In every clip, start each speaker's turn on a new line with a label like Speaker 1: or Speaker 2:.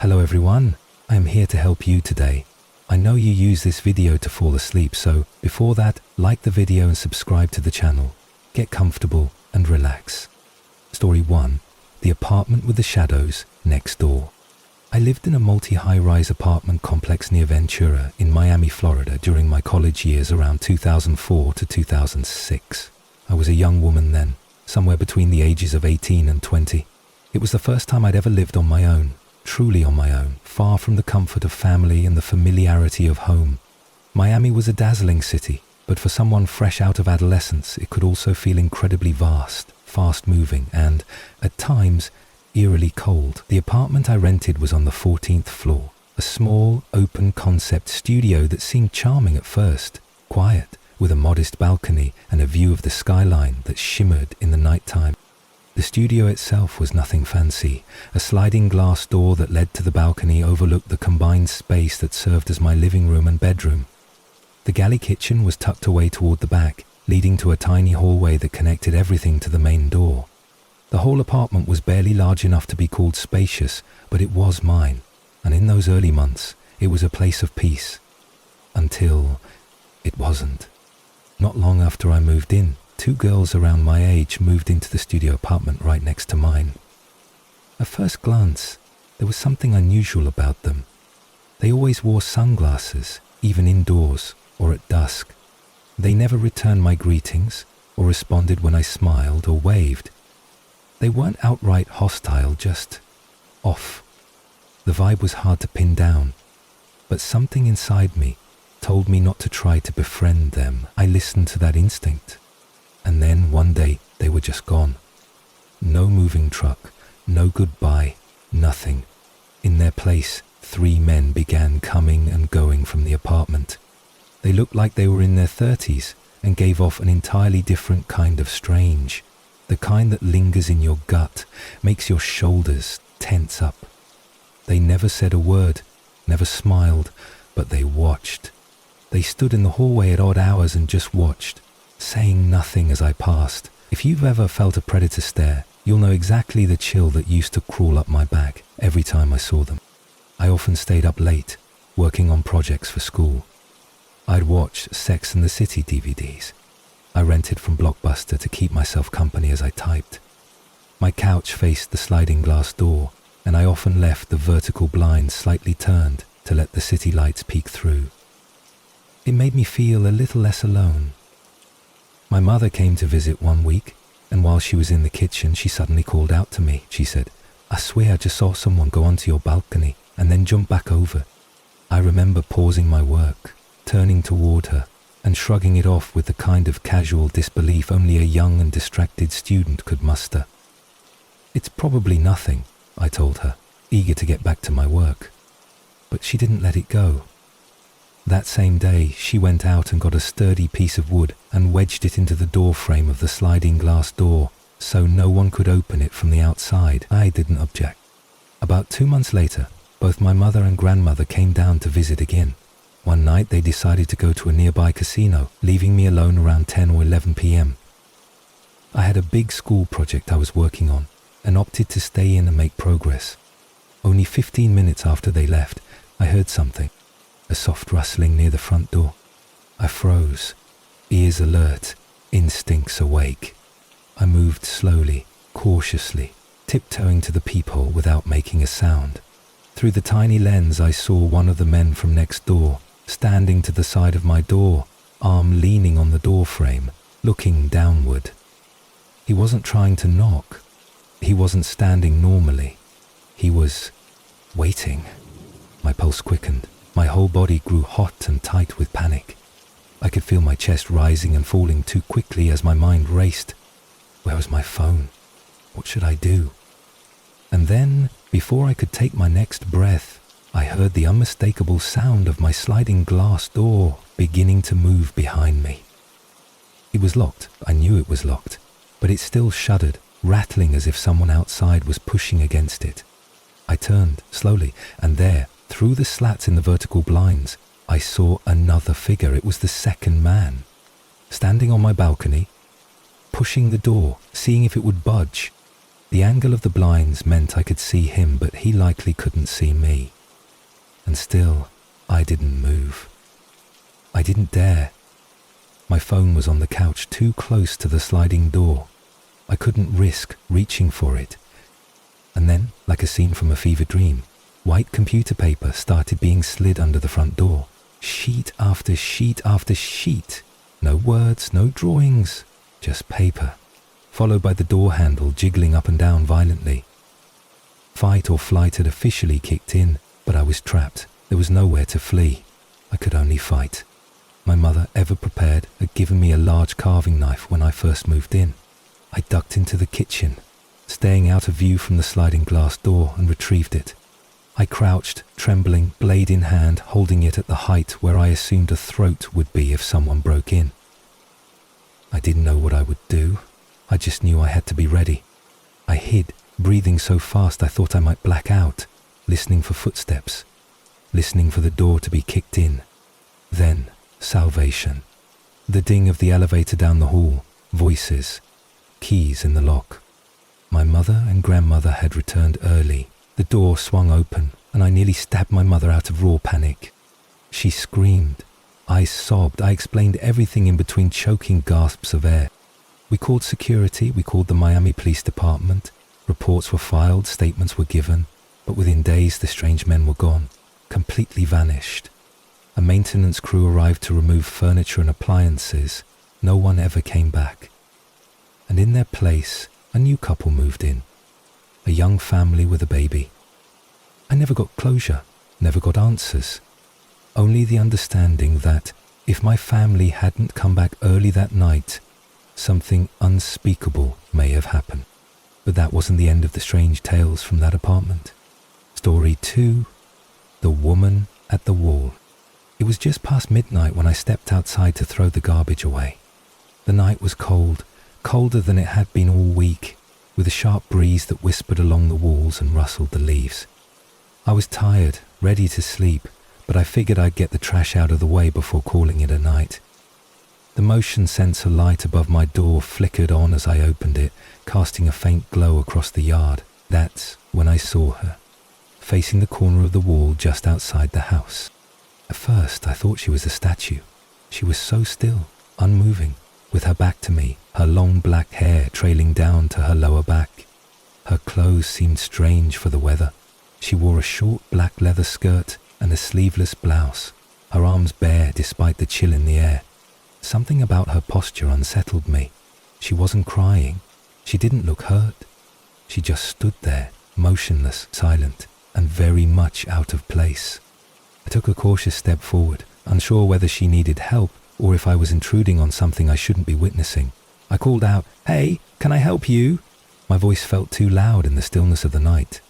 Speaker 1: Hello everyone, I am here to help you today. I know you use this video to fall asleep, so before that, like the video and subscribe to the channel. Get comfortable and relax. Story 1. The apartment with the shadows next door. I lived in a multi-high-rise apartment complex near Ventura in Miami, Florida during my college years around 2004 to 2006. I was a young woman then, somewhere between the ages of 18 and 20. It was the first time I'd ever lived on my own. Truly on my own, far from the comfort of family and the familiarity of home. Miami was a dazzling city, but for someone fresh out of adolescence, it could also feel incredibly vast, fast-moving, and, at times, eerily cold. The apartment I rented was on the 14th floor, a small, open-concept studio that seemed charming at first, quiet, with a modest balcony and a view of the skyline that shimmered in the nighttime. The studio itself was nothing fancy. A sliding glass door that led to the balcony overlooked the combined space that served as my living room and bedroom. The galley kitchen was tucked away toward the back, leading to a tiny hallway that connected everything to the main door. The whole apartment was barely large enough to be called spacious, but it was mine, and in those early months, it was a place of peace. Until it wasn't. Not long after I moved in, 2 girls around my age moved into the studio apartment right next to mine. At first glance, there was something unusual about them. They always wore sunglasses, even indoors or at dusk. They never returned my greetings or responded when I smiled or waved. They weren't outright hostile, just off. The vibe was hard to pin down, but something inside me told me not to try to befriend them. I listened to that instinct. And then one day, they were just gone. No moving truck, no goodbye, nothing. In their place, 3 men began coming and going from the apartment. They looked like they were in their 30s and gave off an entirely different kind of strange. The kind that lingers in your gut, makes your shoulders tense up. They never said a word, never smiled, but they watched. They stood in the hallway at odd hours and just watched, saying nothing as I passed. If you've ever felt a predator stare, you'll know exactly the chill that used to crawl up my back every time I saw them. I often stayed up late, working on projects for school. I'd watch Sex and the City DVDs. I rented from Blockbuster to keep myself company as I typed. My couch faced the sliding glass door, and I often left the vertical blinds slightly turned to let the city lights peek through. It made me feel a little less alone. My mother came to visit one week, and while she was in the kitchen, she suddenly called out to me. She said, "I swear I just saw someone go onto your balcony and then jump back over." I remember pausing my work, turning toward her, and shrugging it off with the kind of casual disbelief only a young and distracted student could muster. "It's probably nothing," I told her, eager to get back to my work. But she didn't let it go. That same day, she went out and got a sturdy piece of wood and wedged it into the door frame of the sliding glass door so no one could open it from the outside. I didn't object. About 2 months later, both my mother and grandmother came down to visit again. One night, they decided to go to a nearby casino, leaving me alone around 10 or 11 p.m. I had a big school project I was working on and opted to stay in and make progress. Only 15 minutes after they left, I heard something. A soft rustling near the front door. I froze, ears alert, instincts awake. I moved slowly, cautiously, tiptoeing to the peephole without making a sound. Through the tiny lens, I saw one of the men from next door, standing to the side of my door, arm leaning on the door frame, looking downward. He wasn't trying to knock. He wasn't standing normally. He was waiting. My pulse quickened. My whole body grew hot and tight with panic. I could feel my chest rising and falling too quickly as my mind raced. Where was my phone? What should I do? And then, before I could take my next breath, I heard the unmistakable sound of my sliding glass door beginning to move behind me. It was locked. I knew it was locked, but it still shuddered, rattling as if someone outside was pushing against it. I turned slowly, and there, through the slats in the vertical blinds, I saw another figure. It was the second man, standing on my balcony, pushing the door, seeing if it would budge. The angle of the blinds meant I could see him, but he likely couldn't see me. And still, I didn't move. I didn't dare. My phone was on the couch too close to the sliding door. I couldn't risk reaching for it. And then, like a scene from a fever dream, white computer paper started being slid under the front door. Sheet after sheet after sheet. No words, no drawings, just paper, followed by the door handle jiggling up and down violently. Fight or flight had officially kicked in, but I was trapped. There was nowhere to flee. I could only fight. My mother, ever prepared, had given me a large carving knife when I first moved in. I ducked into the kitchen, staying out of view from the sliding glass door, and retrieved it. I crouched, trembling, blade in hand, holding it at the height where I assumed a throat would be if someone broke in. I didn't know what I would do. I just knew I had to be ready. I hid, breathing so fast I thought I might black out, listening for footsteps, listening for the door to be kicked in. Then, salvation. The ding of the elevator down the hall, voices, keys in the lock. My mother and grandmother had returned early. The door swung open, and I nearly stabbed my mother out of raw panic. She screamed. I sobbed. I explained everything in between choking gasps of air. We called security. We called the Miami Police Department. Reports were filed. Statements were given. But within days, the strange men were gone, completely vanished. A maintenance crew arrived to remove furniture and appliances. No one ever came back. And in their place, a new couple moved in. A young family with a baby. I never got closure, never got answers. Only the understanding that if my family hadn't come back early that night, something unspeakable may have happened. But that wasn't the end of the strange tales from that apartment. Story 2, The Woman at the Wall. It was just past midnight when I stepped outside to throw the garbage away. The night was cold, colder than it had been all week, with a sharp breeze that whispered along the walls and rustled the leaves. I was tired, ready to sleep, but I figured I'd get the trash out of the way before calling it a night. The motion sensor light above my door flickered on as I opened it, casting a faint glow across the yard. That's when I saw her, facing the corner of the wall just outside the house. At first, I thought she was a statue. She was so still, unmoving, with her back to me, her long black hair trailing down to her lower back. Her clothes seemed strange for the weather. She wore a short black leather skirt and a sleeveless blouse, her arms bare despite the chill in the air. Something about her posture unsettled me. She wasn't crying. She didn't look hurt. She just stood there, motionless, silent, and very much out of place. I took a cautious step forward, unsure whether she needed help or if I was intruding on something I shouldn't be witnessing. I called out, "Hey, can I help you?" My voice felt too loud in the stillness of the night.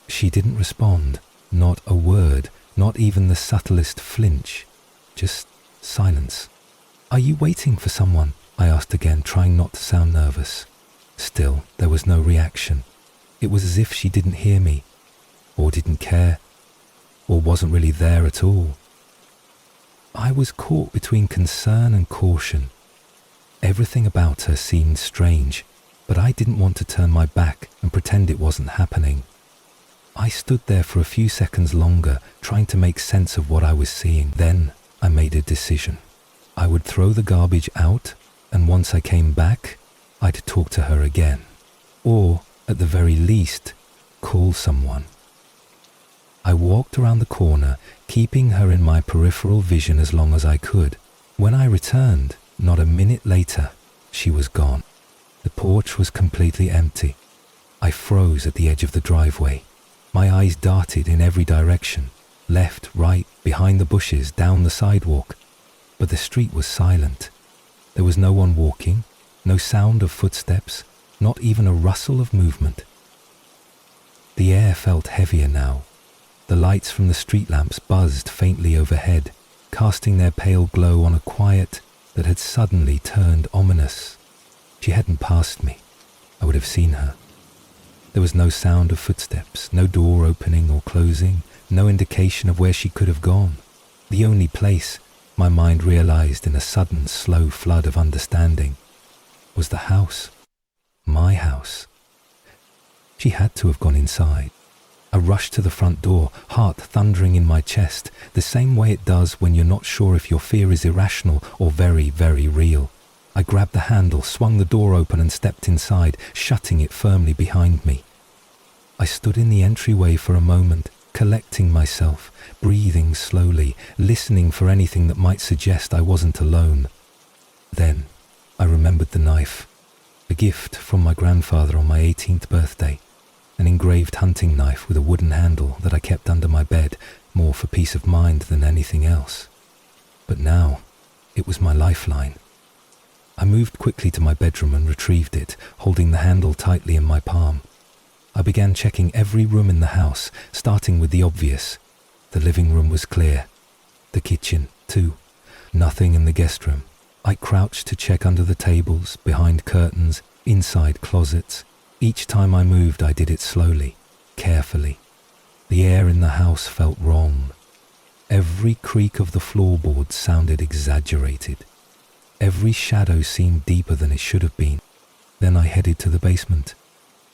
Speaker 1: She didn't respond, not a word, not even the subtlest flinch, just silence. "Are you waiting for someone?" I asked again, trying not to sound nervous. Still, there was no reaction. It was as if she didn't hear me, or didn't care, or wasn't really there at all. I was caught between concern and caution. Everything about her seemed strange, but I didn't want to turn my back and pretend it wasn't happening. I stood there for a few seconds longer, trying to make sense of what I was seeing. Then I made a decision. I would throw the garbage out, and once I came back, I'd talk to her again. Or, at the very least, call someone. I walked around the corner, keeping her in my peripheral vision as long as I could. When I returned, not a minute later, she was gone. The porch was completely empty. I froze at the edge of the driveway. My eyes darted in every direction, left, right, behind the bushes, down the sidewalk. But the street was silent. There was no one walking, no sound of footsteps, not even a rustle of movement. The air felt heavier now. The lights from the street lamps buzzed faintly overhead, casting their pale glow on a quiet that had suddenly turned ominous. She hadn't passed me. I would have seen her. There was no sound of footsteps, no door opening or closing, no indication of where she could have gone. The only place, my mind realized in a sudden, slow flood of understanding, was the house. My house. She had to have gone inside. I rushed to the front door, heart thundering in my chest, the same way it does when you're not sure if your fear is irrational or very, very real. I grabbed the handle, swung the door open and stepped inside, shutting it firmly behind me. I stood in the entryway for a moment, collecting myself, breathing slowly, listening for anything that might suggest I wasn't alone. Then I remembered the knife, a gift from my grandfather on my 18th birthday, an engraved hunting knife with a wooden handle that I kept under my bed, more for peace of mind than anything else. But now, it was my lifeline. I moved quickly to my bedroom and retrieved it, holding the handle tightly in my palm. I began checking every room in the house, starting with the obvious. The living room was clear. The kitchen, too. Nothing in the guest room. I crouched to check under the tables, behind curtains, inside closets. Each time I moved, I did it slowly, carefully. The air in the house felt wrong. Every creak of the floorboards sounded exaggerated. Every shadow seemed deeper than it should have been. Then I headed to the basement.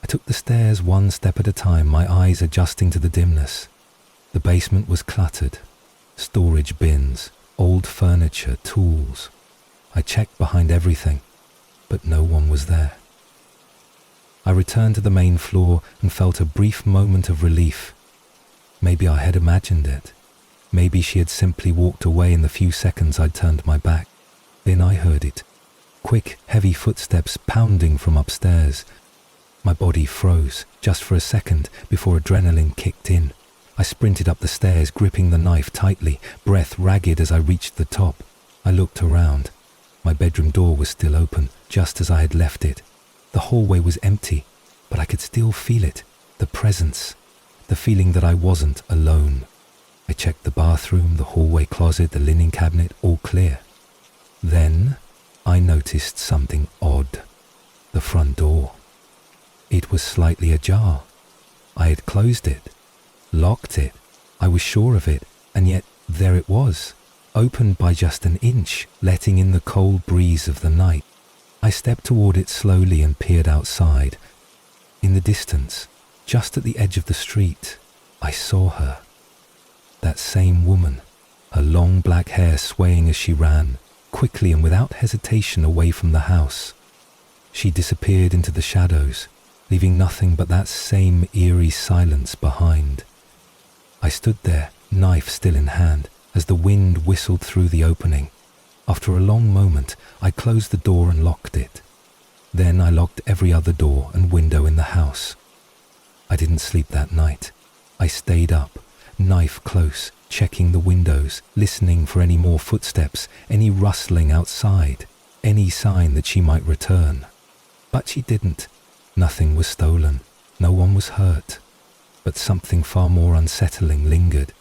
Speaker 1: I took the stairs one step at a time, my eyes adjusting to the dimness. The basement was cluttered. Storage bins, old furniture, tools. I checked behind everything, but no one was there. I returned to the main floor and felt a brief moment of relief. Maybe I had imagined it. Maybe she had simply walked away in the few seconds I'd turned my back. Then I heard it. Quick, heavy footsteps pounding from upstairs. My body froze, just for a second, before adrenaline kicked in. I sprinted up the stairs, gripping the knife tightly, breath ragged as I reached the top. I looked around. My bedroom door was still open, just as I had left it. The hallway was empty, but I could still feel it, the presence, the feeling that I wasn't alone. I checked the bathroom, the hallway closet, the linen cabinet, all clear. Then I noticed something odd. The front door. It was slightly ajar. I had closed it, locked it. I was sure of it, and yet there it was, opened by just an inch, letting in the cold breeze of the night. I stepped toward it slowly and peered outside. In the distance, just at the edge of the street, I saw her. That same woman, her long black hair swaying as she ran, quickly and without hesitation away from the house. She disappeared into the shadows, leaving nothing but that same eerie silence behind. I stood there, knife still in hand, as the wind whistled through the opening. After a long moment, I closed the door and locked it. Then I locked every other door and window in the house. I didn't sleep that night. I stayed up, knife close, checking the windows, listening for any more footsteps, any rustling outside, any sign that she might return. But she didn't. Nothing was stolen. No one was hurt. But something far more unsettling lingered.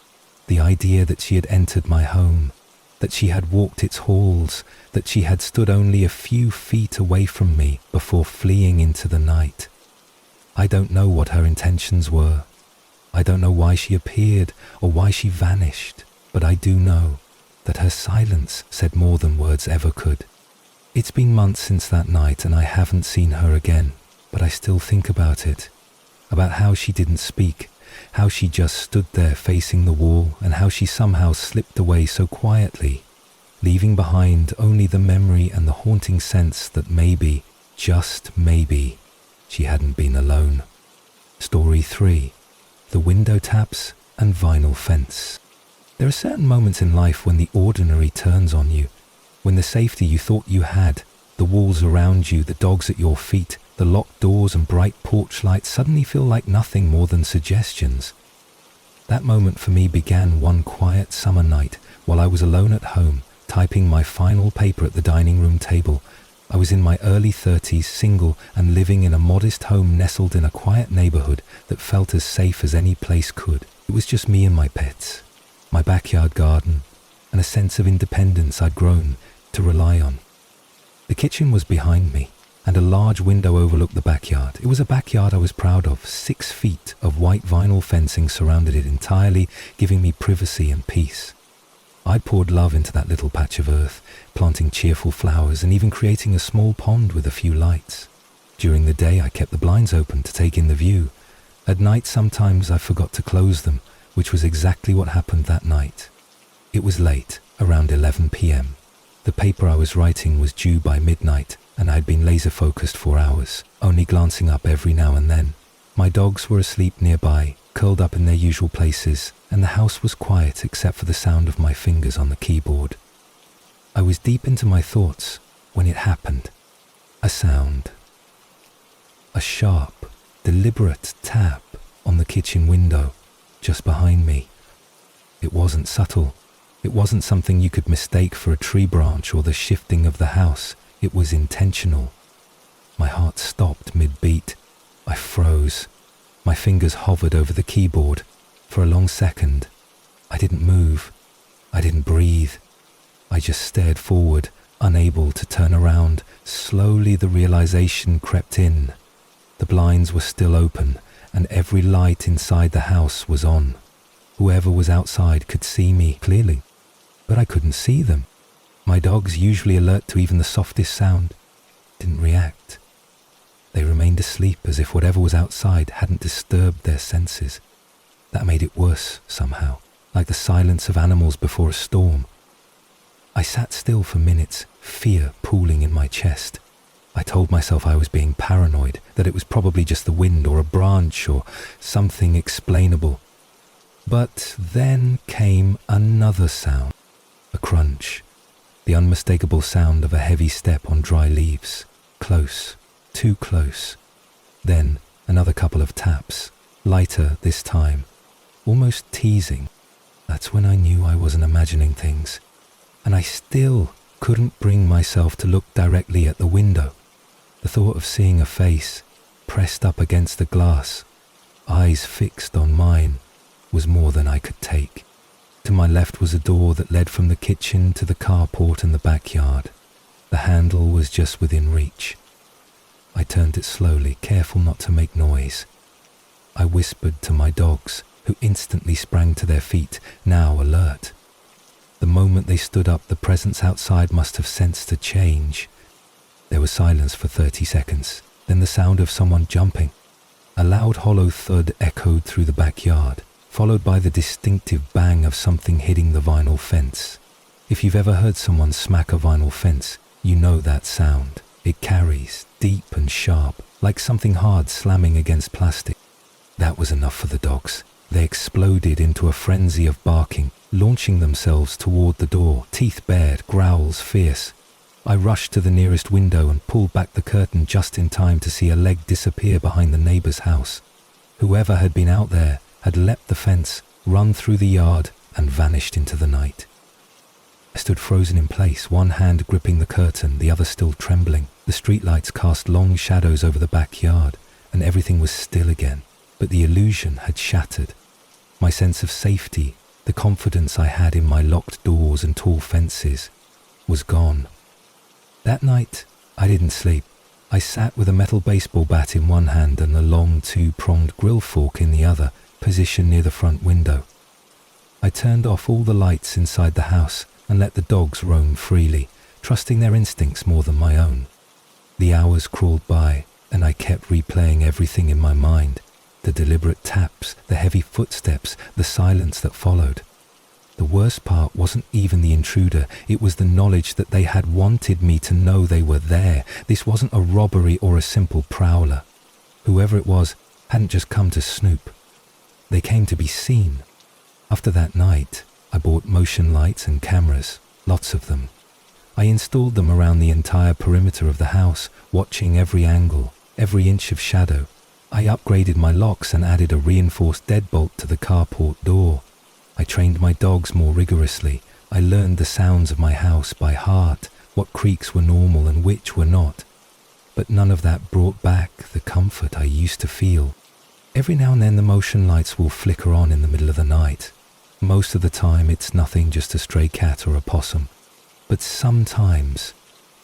Speaker 1: The idea that she had entered my home, that she had walked its halls, that she had stood only a few feet away from me before fleeing into the night. I don't know what her intentions were. I don't know why she appeared or why she vanished, but I do know that her silence said more than words ever could. It's been months since that night and I haven't seen her again, but I still think about it, about how she didn't speak, how she just stood there facing the wall, and how she somehow slipped away so quietly, leaving behind only the memory and the haunting sense that maybe, just maybe, she hadn't been alone. Story 3. The window taps and vinyl fence. There are certain moments in life when the ordinary turns on you, when the safety you thought you had, the walls around you, the dogs at your feet, the locked doors and bright porch lights suddenly feel like nothing more than suggestions. That moment for me began one quiet summer night while I was alone at home, typing my final paper at the dining room table. I was in my early 30s, single and living in a modest home nestled in a quiet neighborhood that felt as safe as any place could. It was just me and my pets, my backyard garden, and a sense of independence I'd grown to rely on. The kitchen was behind me, and a large window overlooked the backyard. It was a backyard I was proud of. 6 feet of white vinyl fencing surrounded it entirely, giving me privacy and peace. I'd poured love into that little patch of earth, planting cheerful flowers and even creating a small pond with a few lights. During the day, I kept the blinds open to take in the view, At night sometimes I forgot to close them, which was exactly what happened that night. It was late, around 11 p.m. The paper I was writing was due by midnight, and I had been laser-focused for hours, only glancing up every now and then. My dogs were asleep nearby, curled up in their usual places, and the house was quiet except for the sound of my fingers on the keyboard. I was deep into my thoughts when it happened. A sound. A sharp, deliberate tap on the kitchen window, just behind me. It wasn't subtle. It wasn't something you could mistake for a tree branch or the shifting of the house. It was intentional. My heart stopped mid-beat. I froze. My fingers hovered over the keyboard. For a long second, I didn't move. I didn't breathe. I just stared forward, unable to turn around. Slowly the realization crept in. The blinds were still open, and every light inside the house was on. Whoever was outside could see me clearly, but I couldn't see them. My dogs, usually alert to even the softest sound, didn't react. They remained asleep as if whatever was outside hadn't disturbed their senses. That made it worse somehow, like the silence of animals before a storm. I sat still for minutes, fear pooling in my chest. I told myself I was being paranoid, that it was probably just the wind or a branch or something explainable. But then came another sound, a crunch, the unmistakable sound of a heavy step on dry leaves, close, too close. Then another couple of taps, lighter this time, almost teasing. That's when I knew I wasn't imagining things, and I still couldn't bring myself to look directly at the window. The thought of seeing a face pressed up against the glass, eyes fixed on mine, was more than I could take. To my left was a door that led from the kitchen to the carport and the backyard. The handle was just within reach. I turned it slowly, careful not to make noise. I whispered to my dogs, who instantly sprang to their feet, now alert. The moment they stood up, the presence outside must have sensed a change. There was silence for 30 seconds, then the sound of someone jumping. A loud hollow thud echoed through the backyard, followed by the distinctive bang of something hitting the vinyl fence. If you've ever heard someone smack a vinyl fence, you know that sound. It carries, deep and sharp, like something hard slamming against plastic. That was enough for the dogs. They exploded into a frenzy of barking, launching themselves toward the door, teeth bared, growls fierce. I rushed to the nearest window and pulled back the curtain just in time to see a leg disappear behind the neighbor's house. Whoever had been out there had leapt the fence, run through the yard, and vanished into the night. I stood frozen in place, one hand gripping the curtain, the other still trembling. The streetlights cast long shadows over the backyard, and everything was still again. But the illusion had shattered. My sense of safety, the confidence I had in my locked doors and tall fences, was gone. That night, I didn't sleep. I sat with a metal baseball bat in one hand and a long two-pronged grill fork in the other, positioned near the front window. I turned off all the lights inside the house and let the dogs roam freely, trusting their instincts more than my own. The hours crawled by, and I kept replaying everything in my mind. The deliberate taps, the heavy footsteps, the silence that followed. The worst part wasn't even the intruder, it was the knowledge that they had wanted me to know they were there. This wasn't a robbery or a simple prowler. Whoever it was hadn't just come to snoop. They came to be seen. After that night, I bought motion lights and cameras, lots of them. I installed them around the entire perimeter of the house, watching every angle, every inch of shadow. I upgraded my locks and added a reinforced deadbolt to the carport door. I trained my dogs more rigorously. I learned the sounds of my house by heart, what creaks were normal and which were not. But none of that brought back the comfort I used to feel. Every now and then the motion lights will flicker on in the middle of the night. Most of the time it's nothing, just a stray cat or a possum. But sometimes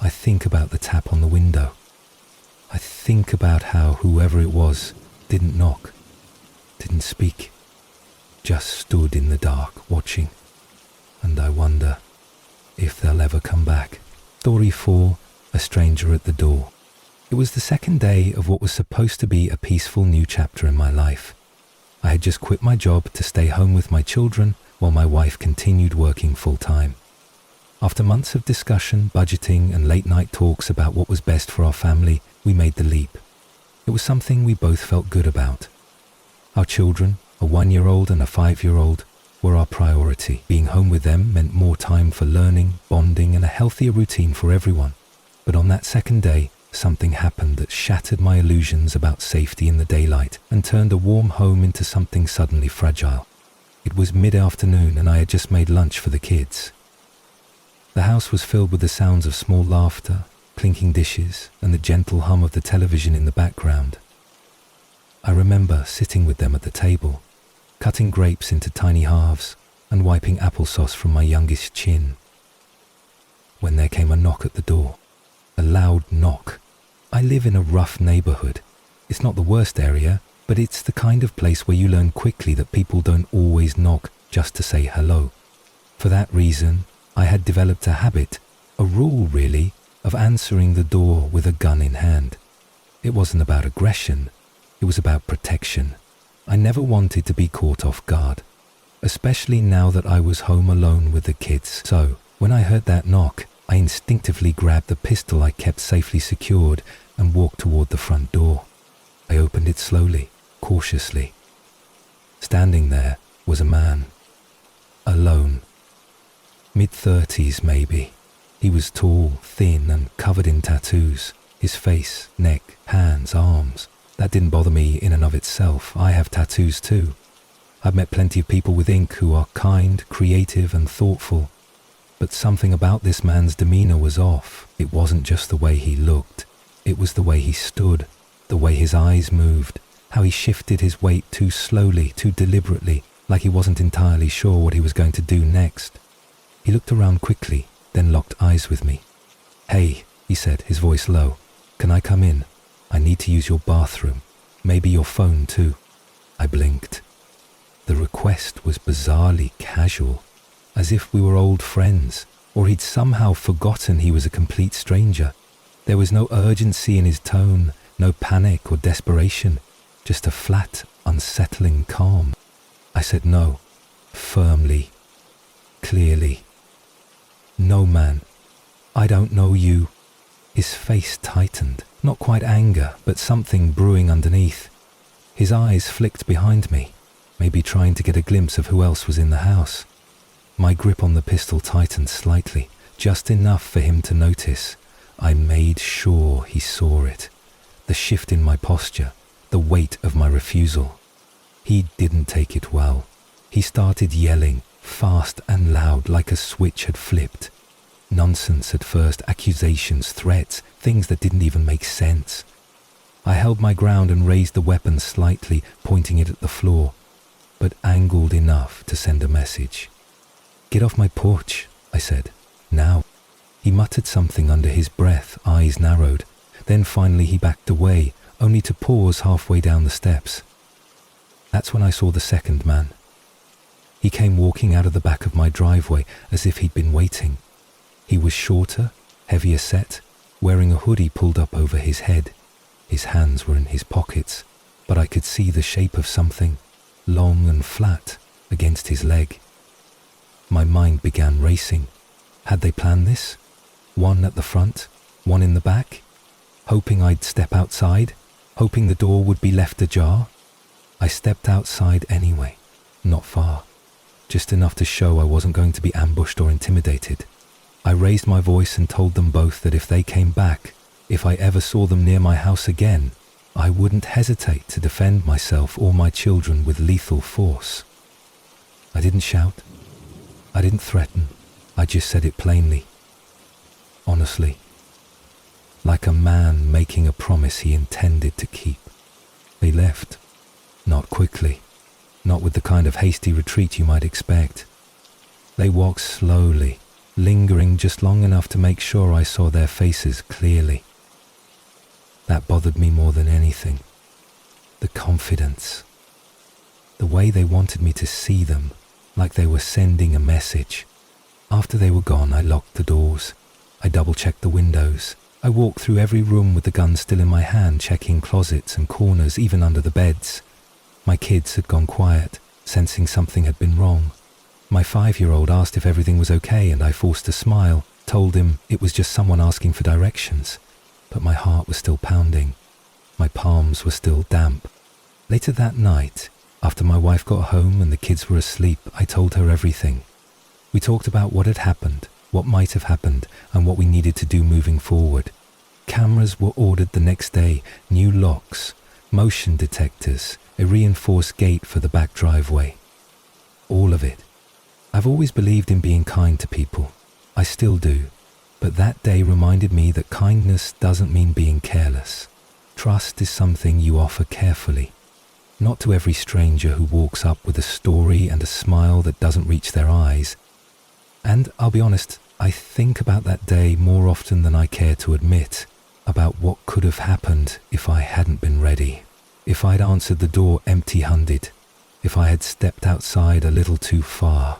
Speaker 1: I think about the tap on the window. I think about how whoever it was didn't knock, didn't speak, just stood in the dark watching. And I wonder if they'll ever come back. Story 4, A Stranger at the Door. It was the second day of what was supposed to be a peaceful new chapter in my life. I had just quit my job to stay home with my children while my wife continued working full-time. After months of discussion, budgeting, and late-night talks about what was best for our family, we made the leap. It was something we both felt good about. Our children, a 1-year-old and a 5-year-old, were our priority. Being home with them meant more time for learning, bonding, and a healthier routine for everyone. But on that second day, something happened that shattered my illusions about safety in the daylight and turned a warm home into something suddenly fragile. It was mid-afternoon and I had just made lunch for the kids. The house was filled with the sounds of small laughter, clinking dishes, and the gentle hum of the television in the background. I remember sitting with them at the table, cutting grapes into tiny halves and wiping applesauce from my youngest chin, when there came a knock at the door. A loud knock. I live in a rough neighborhood. It's not the worst area, but it's the kind of place where you learn quickly that people don't always knock just to say hello. For that reason, I had developed a habit, a rule really, of answering the door with a gun in hand. It wasn't about aggression, it was about protection. I never wanted to be caught off guard, especially now that I was home alone with the kids. So, when I heard that knock, I instinctively grabbed the pistol I kept safely secured and walked toward the front door. I opened it slowly, cautiously. Standing there was a man, alone. Mid-30s maybe. He was tall, thin, and covered in tattoos. His face, neck, hands, arms. That didn't bother me in and of itself. I have tattoos too. I've met plenty of people with ink who are kind, creative, and thoughtful. But something about this man's demeanor was off. It wasn't just the way he looked. It was the way he stood, the way his eyes moved, how he shifted his weight too slowly, too deliberately, like he wasn't entirely sure what he was going to do next. He looked around quickly, then locked eyes with me. "Hey," he said, his voice low. "Can I come in? I need to use your bathroom. Maybe your phone too." I blinked. The request was bizarrely casual, as if we were old friends, or he'd somehow forgotten he was a complete stranger. There was no urgency in his tone, no panic or desperation, just a flat, unsettling calm. I said no, firmly, clearly. "No, man, I don't know you." His face tightened, not quite anger, but something brewing underneath. His eyes flicked behind me, maybe trying to get a glimpse of who else was in the house. My grip on the pistol tightened slightly, just enough for him to notice. I made sure he saw it. The shift in my posture, the weight of my refusal. He didn't take it well. He started yelling, fast and loud, like a switch had flipped. Nonsense at first, accusations, threats, things that didn't even make sense. I held my ground and raised the weapon slightly, pointing it at the floor, but angled enough to send a message. "Get off my porch," I said. "Now." He muttered something under his breath, eyes narrowed. Then finally he backed away, only to pause halfway down the steps. That's when I saw the second man. He came walking out of the back of my driveway as if he'd been waiting. He was shorter, heavier set, wearing a hoodie pulled up over his head. His hands were in his pockets, but I could see the shape of something, long and flat, against his leg. My mind began racing. Had they planned this? One at the front, one in the back? Hoping I'd step outside? Hoping the door would be left ajar? I stepped outside anyway, not far, just enough to show I wasn't going to be ambushed or intimidated. I raised my voice and told them both that if they came back, if I ever saw them near my house again, I wouldn't hesitate to defend myself or my children with lethal force. I didn't shout. I didn't threaten. I just said it plainly. Honestly. Like a man making a promise he intended to keep. They left. Not quickly. Not with the kind of hasty retreat you might expect. They walked slowly, lingering just long enough to make sure I saw their faces clearly. That bothered me more than anything. The confidence. The way they wanted me to see them, like they were sending a message. After they were gone, I locked the doors. I double-checked the windows. I walked through every room with the gun still in my hand, checking closets and corners, even under the beds. My kids had gone quiet, sensing something had been wrong. My 5-year-old asked if everything was okay, and I forced a smile, told him it was just someone asking for directions. But my heart was still pounding. My palms were still damp. Later that night, after my wife got home and the kids were asleep, I told her everything. We talked about what had happened, what might have happened, and what we needed to do moving forward. Cameras were ordered the next day, new locks, motion detectors, a reinforced gate for the back driveway. All of it. I've always believed in being kind to people. I still do. But that day reminded me that kindness doesn't mean being careless. Trust is something you offer carefully. Not to every stranger who walks up with a story and a smile that doesn't reach their eyes. And I'll be honest, I think about that day more often than I care to admit, about what could have happened if I hadn't been ready, if I'd answered the door empty-handed, if I had stepped outside a little too far,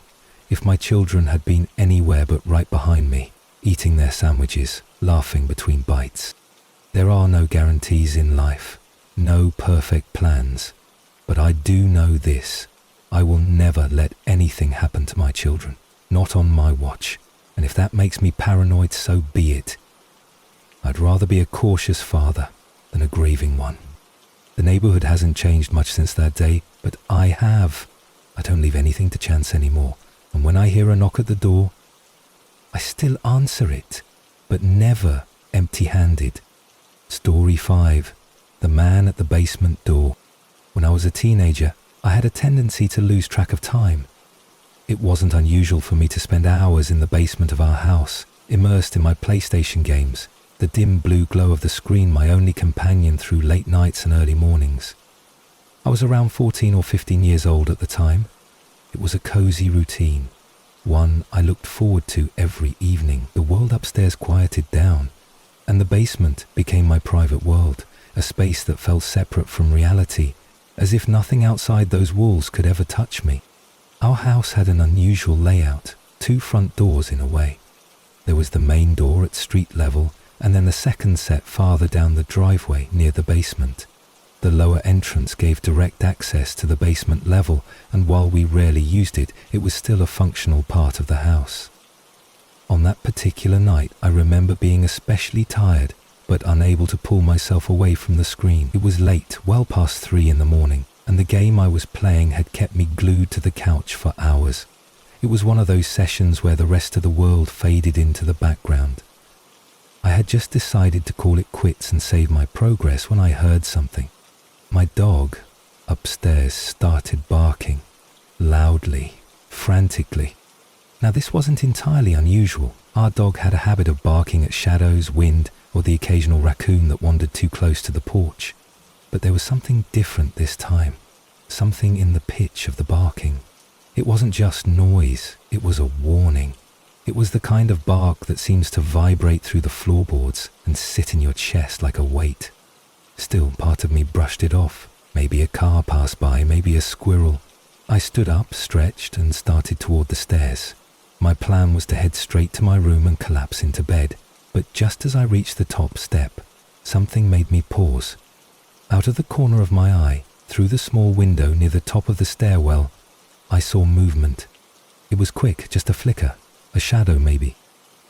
Speaker 1: if my children had been anywhere but right behind me, eating their sandwiches, laughing between bites. There are no guarantees in life, no perfect plans, but I do know this: I will never let anything happen to my children, not on my watch, and if that makes me paranoid, so be it. I'd rather be a cautious father than a grieving one. The neighborhood hasn't changed much since that day, but I have. I don't leave anything to chance anymore, and when I hear a knock at the door, I still answer it, but never empty-handed. Story 5. The man at the basement door. When I was a teenager, I had a tendency to lose track of time. It wasn't unusual for me to spend hours in the basement of our house, immersed in my PlayStation games, the dim blue glow of the screen my only companion through late nights and early mornings. I was around 14 or 15 years old at the time. It was a cozy routine, one I looked forward to every evening. The world upstairs quieted down, and the basement became my private world, a space that felt separate from reality, as if nothing outside those walls could ever touch me. Our house had an unusual layout, 2 front doors in a way. There was the main door at street level, and then the second set farther down the driveway near the basement. The lower entrance gave direct access to the basement level, and while we rarely used it, it was still a functional part of the house. On that particular night, I remember being especially tired, but unable to pull myself away from the screen. It was late, well past 3 in the morning, and the game I was playing had kept me glued to the couch for hours. It was one of those sessions where the rest of the world faded into the background. I had just decided to call it quits and save my progress when I heard something. My dog upstairs started barking, loudly, frantically. Now this wasn't entirely unusual. Our dog had a habit of barking at shadows, wind, or the occasional raccoon that wandered too close to the porch. But there was something different this time, something in the pitch of the barking. It wasn't just noise, it was a warning. It was the kind of bark that seems to vibrate through the floorboards and sit in your chest like a weight. Still, part of me brushed it off. Maybe a car passed by, maybe a squirrel. I stood up, stretched, and started toward the stairs. My plan was to head straight to my room and collapse into bed. But just as I reached the top step, something made me pause. Out of the corner of my eye, through the small window near the top of the stairwell, I saw movement. It was quick, just a flicker, a shadow maybe.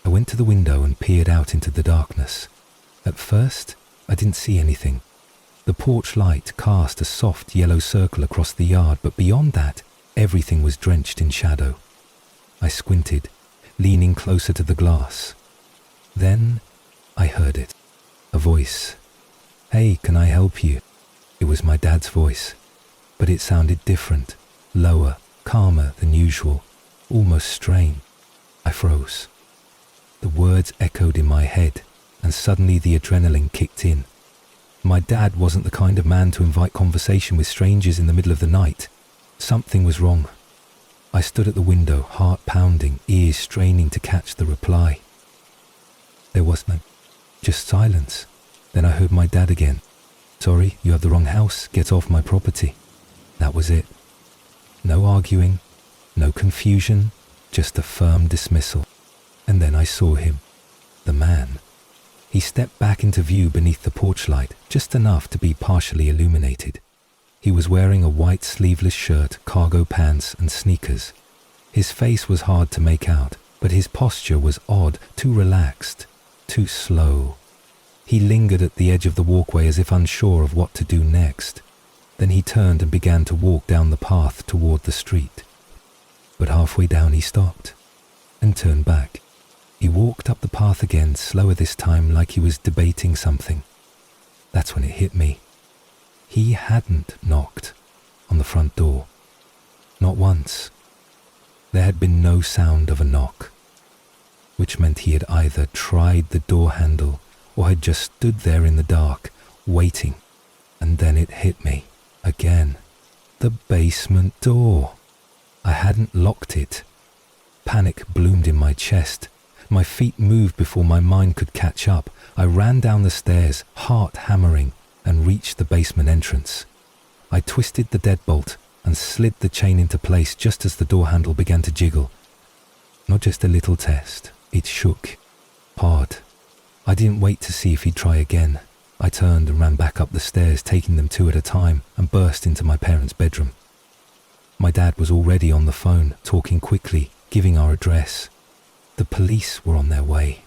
Speaker 1: I went to the window and peered out into the darkness. At first, I didn't see anything. The porch light cast a soft yellow circle across the yard, but beyond that, everything was drenched in shadow. I squinted, leaning closer to the glass. Then I heard it. A voice. "Hey, can I help you?" It was my dad's voice, but it sounded different, lower, calmer than usual, almost strained. I froze. The words echoed in my head, and suddenly the adrenaline kicked in. My dad wasn't the kind of man to invite conversation with strangers in the middle of the night. Something was wrong. I stood at the window, heart pounding, ears straining to catch the reply. There was none, just silence. Then I heard my dad again. "Sorry, you have the wrong house, get off my property." That was it. No arguing, no confusion, just a firm dismissal. And then I saw him, the man. He stepped back into view beneath the porch light, just enough to be partially illuminated. He was wearing a white sleeveless shirt, cargo pants, and sneakers. His face was hard to make out, but his posture was odd, too relaxed, too slow. He lingered at the edge of the walkway as if unsure of what to do next. Then he turned and began to walk down the path toward the street. But halfway down he stopped and turned back. He walked up the path again, slower this time, like he was debating something. That's when it hit me. He hadn't knocked on the front door. Not once. There had been no sound of a knock, which meant he had either tried the door handle or had just stood there in the dark, waiting. And then it hit me again. The basement door. I hadn't locked it. Panic bloomed in my chest. My feet moved before my mind could catch up. I ran down the stairs, heart hammering, and reached the basement entrance. I twisted the deadbolt and slid the chain into place just as the door handle began to jiggle. Not just a little test, it shook. Hard. I didn't wait to see if he'd try again. I turned and ran back up the stairs, taking them two at a time, and burst into my parents' bedroom. My dad was already on the phone, talking quickly, giving our address. The police were on their way.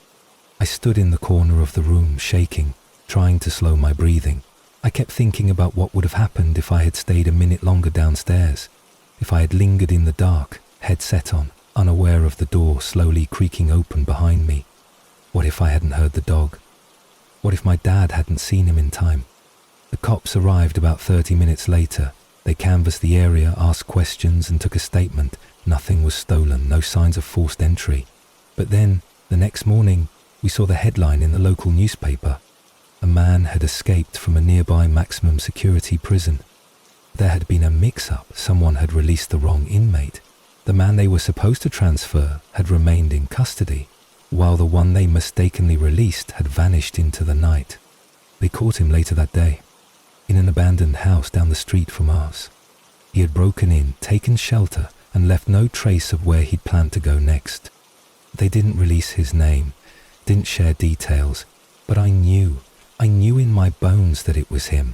Speaker 1: I stood in the corner of the room, shaking, trying to slow my breathing. I kept thinking about what would have happened if I had stayed a minute longer downstairs, if I had lingered in the dark, headset on, unaware of the door slowly creaking open behind me. What if I hadn't heard the dog? What if my dad hadn't seen him in time? The cops arrived about 30 minutes later. They canvassed the area, asked questions, and took a statement. Nothing was stolen, no signs of forced entry. But then, the next morning, we saw the headline in the local newspaper. A man had escaped from a nearby maximum security prison. There had been a mix-up. Someone had released the wrong inmate. The man they were supposed to transfer had remained in custody, while the one they mistakenly released had vanished into the night. They caught him later that day, in an abandoned house down the street from ours. He had broken in, taken shelter, and left no trace of where he'd planned to go next. They didn't release his name, didn't share details, but I knew in my bones that it was him.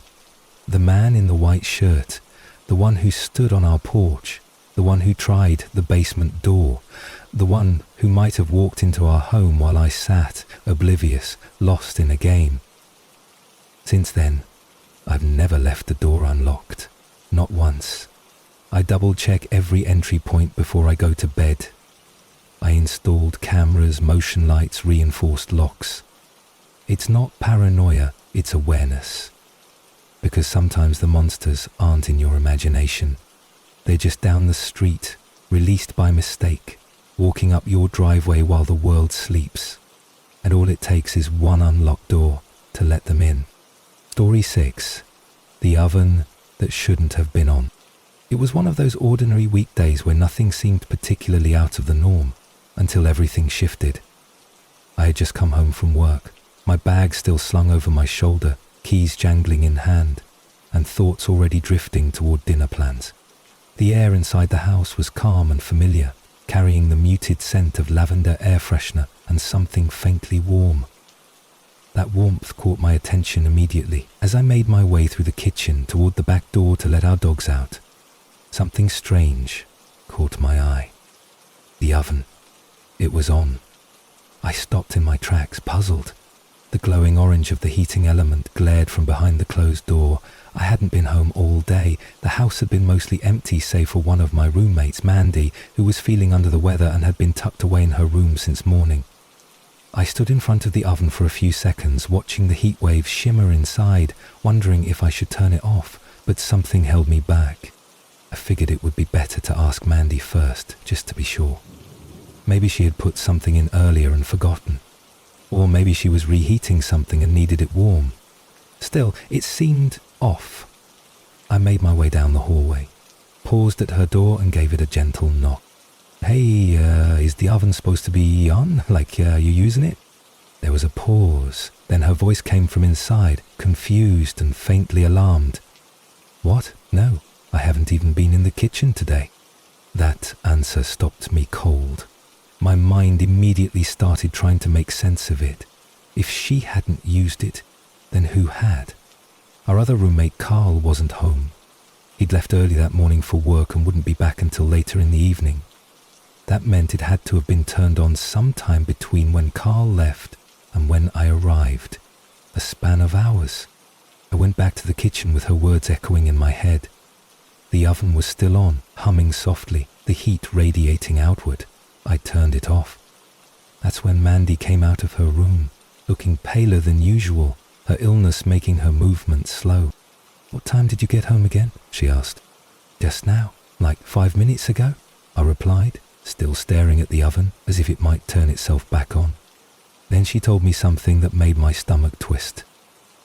Speaker 1: The man in the white shirt, the one who stood on our porch, the one who tried the basement door, the one who might have walked into our home while I sat, oblivious, lost in a game. Since then, I've never left the door unlocked, not once. I double-check every entry point before I go to bed. I installed cameras, motion lights, reinforced locks. It's not paranoia, it's awareness. Because sometimes the monsters aren't in your imagination. They're just down the street, released by mistake, walking up your driveway while the world sleeps. And all it takes is one unlocked door to let them in. Story 6. The oven that shouldn't have been on. It was one of those ordinary weekdays where nothing seemed particularly out of the norm, until everything shifted. I had just come home from work, my bag still slung over my shoulder, keys jangling in hand, and thoughts already drifting toward dinner plans. The air inside the house was calm and familiar, carrying the muted scent of lavender air freshener and something faintly warm. That warmth caught my attention immediately as I made my way through the kitchen toward the back door to let our dogs out. Something strange caught my eye. The oven. It was on. I stopped in my tracks, puzzled. The glowing orange of the heating element glared from behind the closed door. I hadn't been home all day. The house had been mostly empty save for one of my roommates, Mandy, who was feeling under the weather and had been tucked away in her room since morning. I stood in front of the oven for a few seconds, watching the heat wave shimmer inside, wondering if I should turn it off, but something held me back. I figured it would be better to ask Mandy first, just to be sure. Maybe she had put something in earlier and forgotten. Or maybe she was reheating something and needed it warm. Still, it seemed off. I made my way down the hallway, paused at her door and gave it a gentle knock. Hey, is the oven supposed to be on? Like, you using it? There was a pause. Then her voice came from inside, confused and faintly alarmed. What? No, I haven't even been in the kitchen today. That answer stopped me cold. My mind immediately started trying to make sense of it. If she hadn't used it, then who had? Our other roommate Carl wasn't home. He'd left early that morning for work and wouldn't be back until later in the evening. That meant it had to have been turned on sometime between when Carl left and when I arrived. A span of hours. I went back to the kitchen with her words echoing in my head. The oven was still on, humming softly, the heat radiating outward. I turned it off. That's when Mandy came out of her room, looking paler than usual, her illness making her movements slow. "What time did you get home again?" she asked. "Just now, like 5 minutes ago," I replied, still staring at the oven as if it might turn itself back on. Then she told me something that made my stomach twist.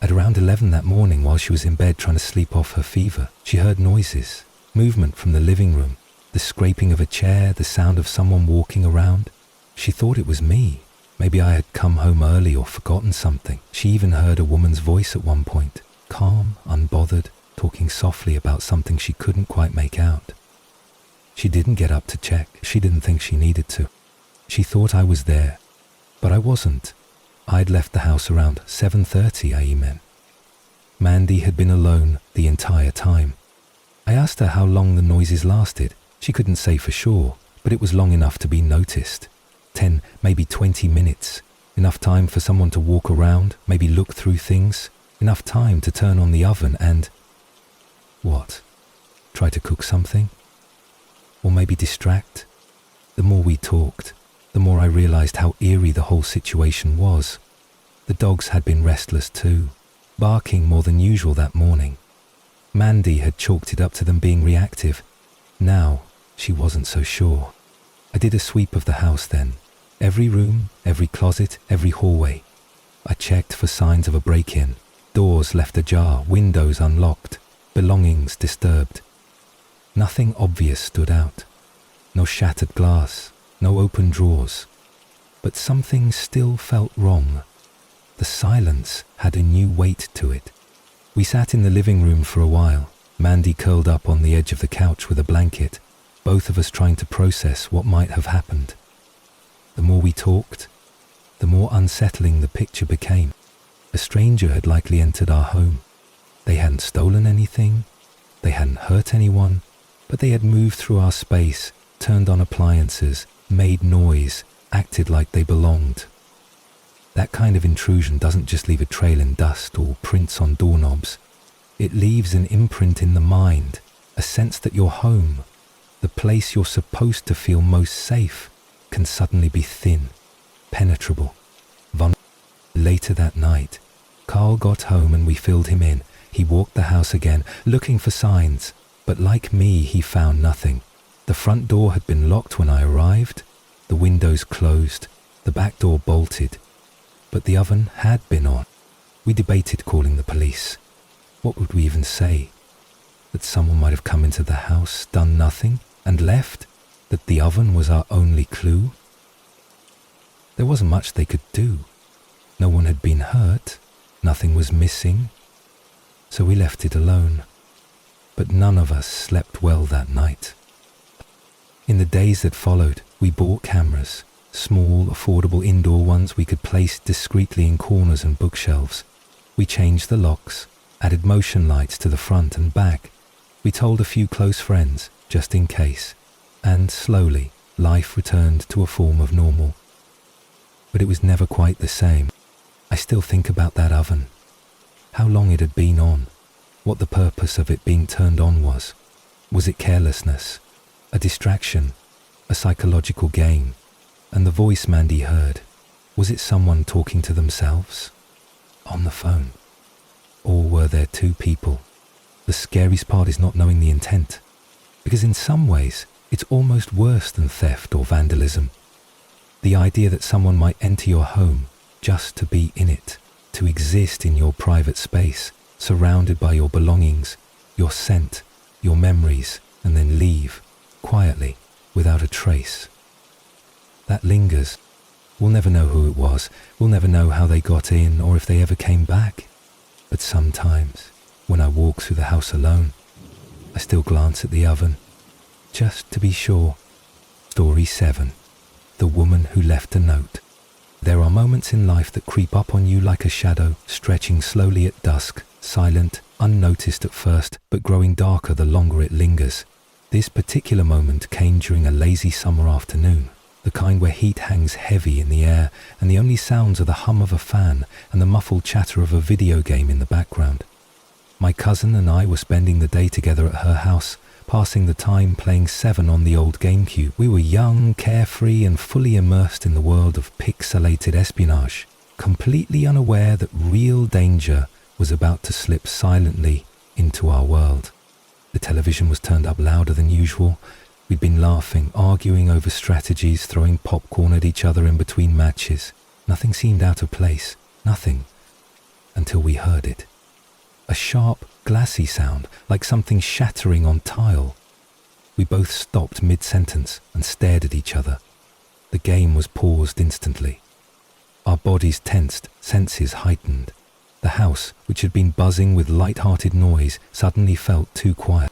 Speaker 1: At around 11 that morning, while she was in bed trying to sleep off her fever, she heard noises, movement from the living room, the scraping of a chair, the sound of someone walking around. She thought it was me. Maybe I had come home early or forgotten something. She even heard a woman's voice at one point, calm, unbothered, talking softly about something she couldn't quite make out. She didn't get up to check. She didn't think she needed to. She thought I was there, but I wasn't. I'd left the house around 7:30 a.m. Mandy had been alone the entire time. I asked her how long the noises lasted. She couldn't say for sure, but it was long enough to be noticed. 10, maybe 20 minutes. Enough time for someone to walk around, maybe look through things. Enough time to turn on the oven and... what? Try to cook something? Or maybe distract? The more we talked, the more I realized how eerie the whole situation was. The dogs had been restless too, barking more than usual that morning. Mandy had chalked it up to them being reactive. Now, she wasn't so sure. I did a sweep of the house then. Every room, every closet, every hallway. I checked for signs of a break-in. Doors left ajar, windows unlocked, belongings disturbed. Nothing obvious stood out. No shattered glass, no open drawers. But something still felt wrong. The silence had a new weight to it. We sat in the living room for a while, Mandy curled up on the edge of the couch with a blanket, both of us trying to process what might have happened. The more we talked, the more unsettling the picture became. A stranger had likely entered our home. They hadn't stolen anything, they hadn't hurt anyone, but they had moved through our space, turned on appliances, made noise, acted like they belonged. That kind of intrusion doesn't just leave a trail in dust or prints on doorknobs. It leaves an imprint in the mind, a sense that your home, the place you're supposed to feel most safe, can suddenly be thin, penetrable, vulnerable. Later that night, Carl got home and we filled him in. He walked the house again, looking for signs, but like me, he found nothing. The front door had been locked when I arrived, the windows closed, the back door bolted, but the oven had been on. We debated calling the police. What would we even say? That someone might have come into the house, done nothing, and left? That the oven was our only clue? There wasn't much they could do. No one had been hurt, nothing was missing, so we left it alone. But none of us slept well that night. In the days that followed, we bought cameras, small, affordable indoor ones we could place discreetly in corners and bookshelves. We changed the locks, added motion lights to the front and back. We told a few close friends, just in case. And slowly, life returned to a form of normal. But it was never quite the same. I still think about that oven. How long it had been on. What the purpose of it being turned on was. Was it carelessness? A distraction? A psychological game? And the voice Mandy heard, was it someone talking to themselves? On the phone? Or were there two people? The scariest part is not knowing the intent. Because in some ways, it's almost worse than theft or vandalism. The idea that someone might enter your home just to be in it, to exist in your private space, surrounded by your belongings, your scent, your memories, and then leave, quietly, without a trace. That lingers. We'll never know who it was. We'll never know how they got in or if they ever came back. But sometimes, when I walk through the house alone, I still glance at the oven, just to be sure. Story 7. The Woman Who Left a Note. There are moments in life that creep up on you like a shadow, stretching slowly at dusk, silent, unnoticed at first, but growing darker the longer it lingers. This particular moment came during a lazy summer afternoon, the kind where heat hangs heavy in the air and the only sounds are the hum of a fan and the muffled chatter of a video game in the background. My cousin and I were spending the day together at her house, passing the time playing Seven on the old GameCube. We were young, carefree, and fully immersed in the world of pixelated espionage, completely unaware that real danger was about to slip silently into our world. The television was turned up louder than usual. We'd been laughing, arguing over strategies, throwing popcorn at each other in between matches. Nothing seemed out of place, nothing, until we heard it. A sharp, glassy sound, like something shattering on tile. We both stopped mid-sentence and stared at each other. The game was paused instantly. Our bodies tensed, senses heightened. The house, which had been buzzing with light-hearted noise, suddenly felt too quiet.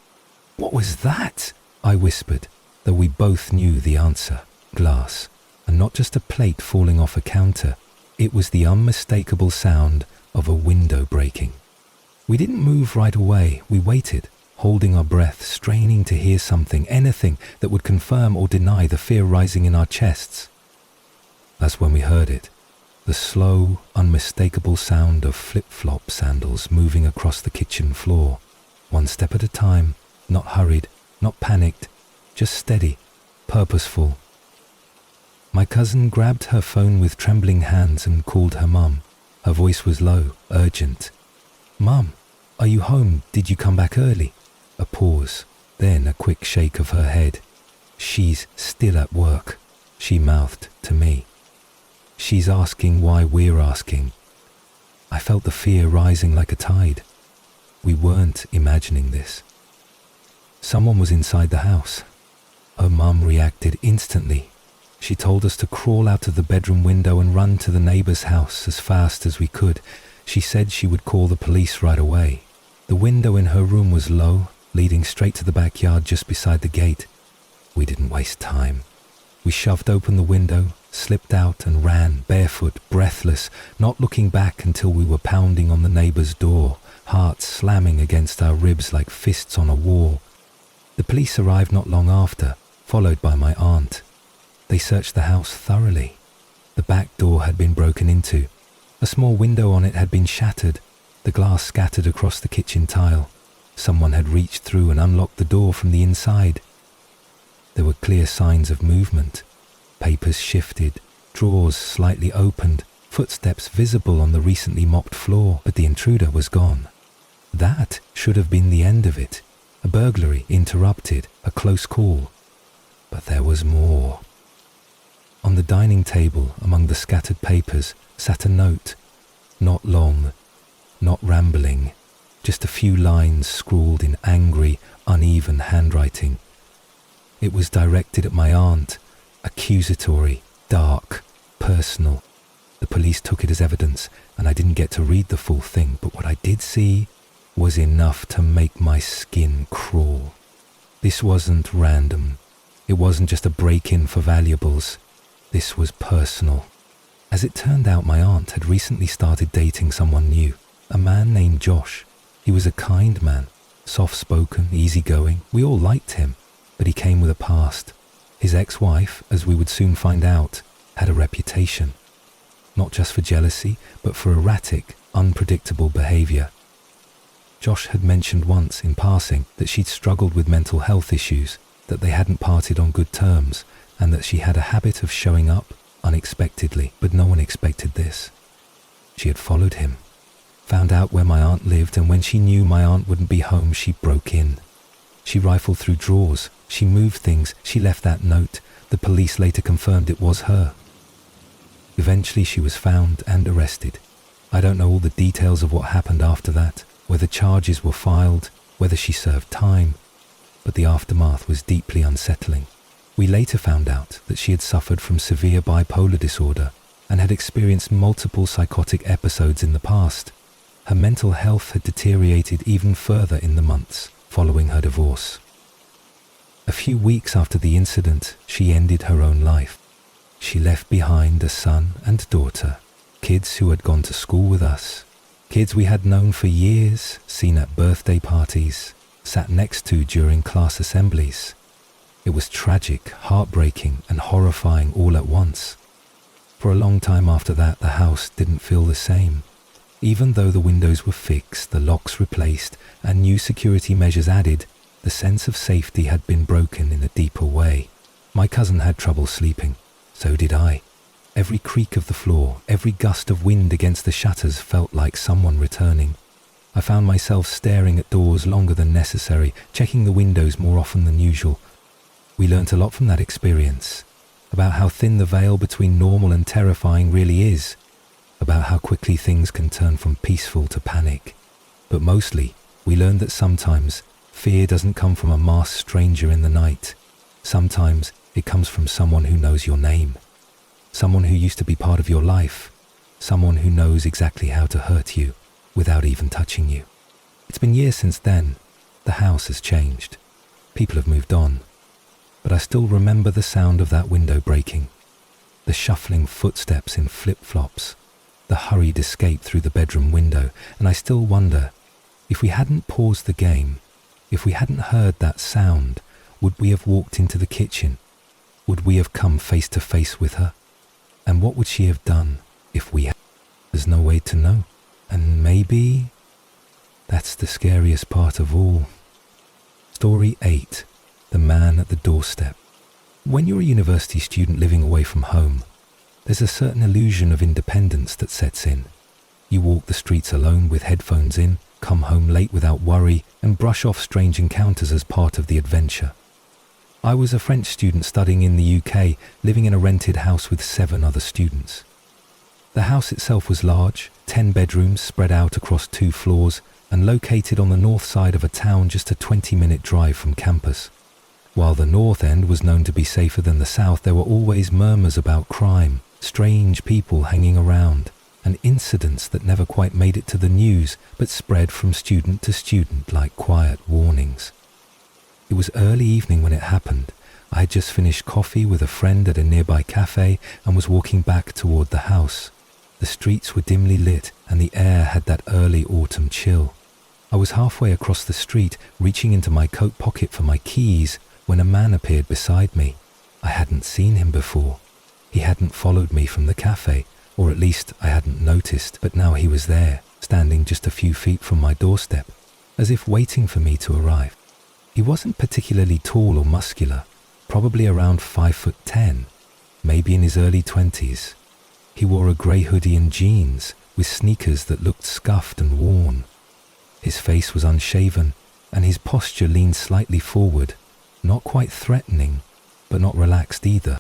Speaker 1: "What was that?" I whispered, though we both knew the answer. Glass, and not just a plate falling off a counter. It was the unmistakable sound of a window breaking. We didn't move right away. We waited, holding our breath, straining to hear something, anything that would confirm or deny the fear rising in our chests. That's when we heard it. The slow, unmistakable sound of flip-flop sandals moving across the kitchen floor, one step at a time, not hurried, not panicked, just steady, purposeful. My cousin grabbed her phone with trembling hands and called her mum. Her voice was low, urgent. "Mum, are you home? Did you come back early?" A pause, then a quick shake of her head. "She's still at work," she mouthed to me. "She's asking why we're asking." I felt the fear rising like a tide. We weren't imagining this. Someone was inside the house. Her mum reacted instantly. She told us to crawl out of the bedroom window and run to the neighbor's house as fast as we could. She said she would call the police right away. The window in her room was low, leading straight to the backyard just beside the gate. We didn't waste time. We shoved open the window, slipped out and ran, barefoot, breathless, not looking back until we were pounding on the neighbor's door, hearts slamming against our ribs like fists on a wall. The police arrived not long after, followed by my aunt. They searched the house thoroughly. The back door had been broken into. A small window on it had been shattered, the glass scattered across the kitchen tile. Someone had reached through and unlocked the door from the inside. There were clear signs of movement. Papers shifted, drawers slightly opened, footsteps visible on the recently mopped floor, but the intruder was gone. That should have been the end of it. A burglary interrupted, a close call. But there was more. On the dining table, among the scattered papers, sat a note. Not long, not rambling, just a few lines scrawled in angry, uneven handwriting. It was directed at my aunt, accusatory, dark, personal. The police took it as evidence, and I didn't get to read the full thing, but what I did see was enough to make my skin crawl. This wasn't random. It wasn't just a break-in for valuables. This was personal. As it turned out, my aunt had recently started dating someone new, a man named Josh. He was a kind man, soft-spoken, easygoing. We all liked him, but he came with a past. His ex-wife, as we would soon find out, had a reputation, not just for jealousy, but for erratic, unpredictable behavior. Josh had mentioned once in passing that she'd struggled with mental health issues, that they hadn't parted on good terms, and that she had a habit of showing up unexpectedly, but no one expected this. She had followed him, found out where my aunt lived, and when she knew my aunt wouldn't be home, she broke in. She rifled through drawers, she moved things, she left that note. The police later confirmed it was her. Eventually she was found and arrested. I don't know all the details of what happened after that, whether charges were filed, whether she served time, but the aftermath was deeply unsettling. We later found out that she had suffered from severe bipolar disorder and had experienced multiple psychotic episodes in the past. Her mental health had deteriorated even further in the months following her divorce. A few weeks after the incident, she ended her own life. She left behind a son and daughter, kids who had gone to school with us, kids we had known for years, seen at birthday parties, sat next to during class assemblies. It was tragic, heartbreaking, and horrifying all at once. For a long time after that, the house didn't feel the same. Even though the windows were fixed, the locks replaced, and new security measures added, the sense of safety had been broken in a deeper way. My cousin had trouble sleeping. So did I. Every creak of the floor, every gust of wind against the shutters felt like someone returning. I found myself staring at doors longer than necessary, checking the windows more often than usual. We learnt a lot from that experience, about how thin the veil between normal and terrifying really is, about how quickly things can turn from peaceful to panic. But mostly, we learned that sometimes fear doesn't come from a masked stranger in the night. Sometimes it comes from someone who knows your name, someone who used to be part of your life, someone who knows exactly how to hurt you without even touching you. It's been years since then. The house has changed. People have moved on. But I still remember the sound of that window breaking, the shuffling footsteps in flip-flops, the hurried escape through the bedroom window, and I still wonder, if we hadn't paused the game, if we hadn't heard that sound, would we have walked into the kitchen? Would we have come face to face with her? And what would she have done if we had? There's no way to know. And maybe that's the scariest part of all. Story 8. The Man at the Doorstep. When you're a university student living away from home, there's a certain illusion of independence that sets in. You walk the streets alone with headphones in, come home late without worry, and brush off strange encounters as part of the adventure. I was a French student studying in the UK, living in a rented house with 7 other students. The house itself was large, 10 bedrooms spread out across 2 floors, and located on the north side of a town just a 20-minute drive from campus. While the north end was known to be safer than the south, there were always murmurs about crime, strange people hanging around, and incidents that never quite made it to the news but spread from student to student like quiet warnings. It was early evening when it happened. I had just finished coffee with a friend at a nearby cafe and was walking back toward the house. The streets were dimly lit and the air had that early autumn chill. I was halfway across the street, reaching into my coat pocket for my keys, when a man appeared beside me. I hadn't seen him before. He hadn't followed me from the cafe, or at least I hadn't noticed, but now he was there, standing just a few feet from my doorstep, as if waiting for me to arrive. He wasn't particularly tall or muscular, probably around 5'10", maybe in his early 20s. He wore a grey hoodie and jeans, with sneakers that looked scuffed and worn. His face was unshaven, and his posture leaned slightly forward, not quite threatening, but not relaxed either.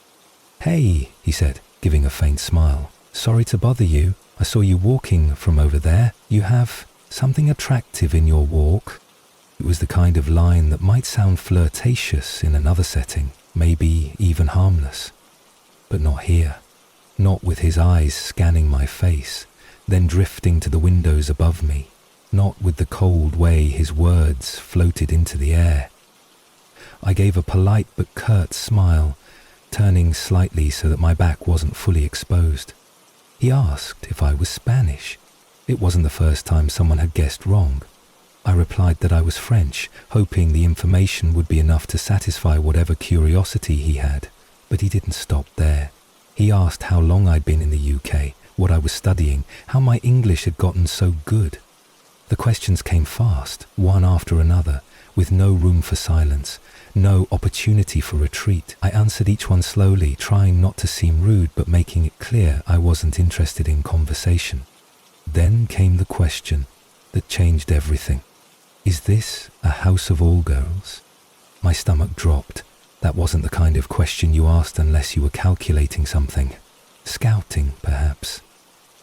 Speaker 1: "Hey," he said, giving a faint smile. "Sorry to bother you. I saw you walking from over there. You have something attractive in your walk." It was the kind of line that might sound flirtatious in another setting, maybe even harmless. But not here. Not with his eyes scanning my face, then drifting to the windows above me. Not with the cold way his words floated into the air. I gave a polite but curt smile, turning slightly so that my back wasn't fully exposed. He asked if I was Spanish. It wasn't the first time someone had guessed wrong. I replied that I was French, hoping the information would be enough to satisfy whatever curiosity he had. But he didn't stop there. He asked how long I'd been in the UK, what I was studying, how my English had gotten so good. The questions came fast, one after another, with no room for silence, no opportunity for retreat. I answered each one slowly, trying not to seem rude but making it clear I wasn't interested in conversation. Then came the question that changed everything. "Is this a house of all girls?" My stomach dropped. That wasn't the kind of question you asked unless you were calculating something. Scouting, perhaps.